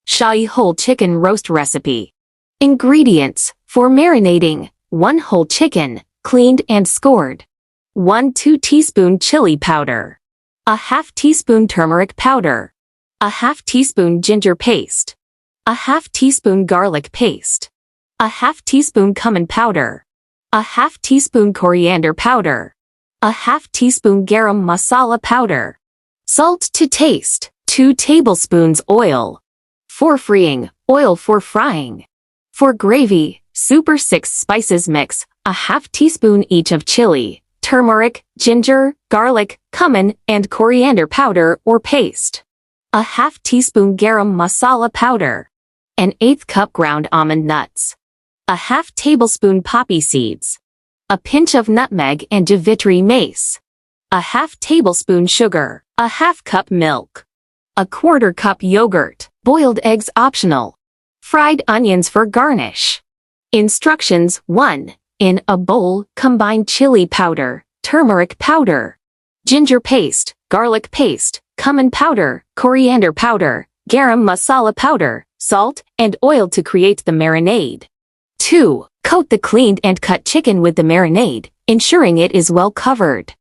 Shahi whole chicken roast recipe. Ingredients for marinating: 1 whole chicken, cleaned and scored. 1-2 teaspoon chili powder. A half teaspoon turmeric powder. A half teaspoon ginger paste. A half teaspoon garlic paste. A half teaspoon cumin powder. A half teaspoon coriander powder. A half teaspoon garam masala powder. Salt to taste. 2 tablespoons oil. For freeing, oil for frying. For gravy, super 6 spices mix, a half teaspoon each of chili, turmeric, ginger, garlic, cumin, and coriander powder or paste. A half teaspoon garam masala powder. An 1/8 cup ground almond nuts. A half tablespoon poppy seeds. A pinch of nutmeg and javitri mace. A half tablespoon sugar. A half cup milk. A 1/4 cup yogurt. Boiled eggs optional. Fried onions for garnish. Instructions: 1. In a bowl, combine chili powder, turmeric powder, ginger paste, garlic paste, cumin powder, coriander powder, garam masala powder, salt, and oil to create the marinade. 2. Coat the cleaned and cut chicken with the marinade, ensuring it is well covered.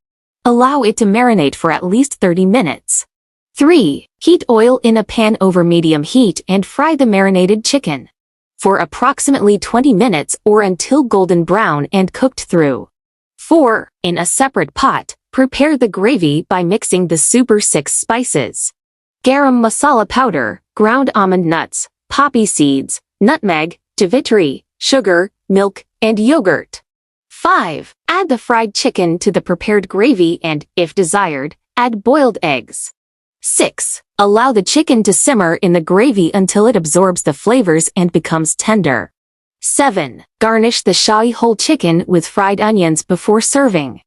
Allow it to marinate for at least 30 minutes. 3. Heat oil in a pan over medium heat and fry the marinated chicken for approximately 20 minutes or until golden brown and cooked through. 4. In a separate pot, prepare the gravy by mixing the super 6 spices: garam masala powder, ground almond nuts, poppy seeds, nutmeg, javitri, sugar, milk, and yogurt. 5. Add the fried chicken to the prepared gravy and, if desired, add boiled eggs. 6. Allow the chicken to simmer in the gravy until it absorbs the flavors and becomes tender. 7. Garnish the Shahi whole chicken with fried onions before serving.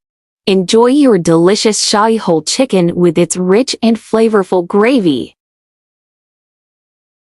Enjoy your delicious Shahi whole chicken with its rich and flavorful gravy.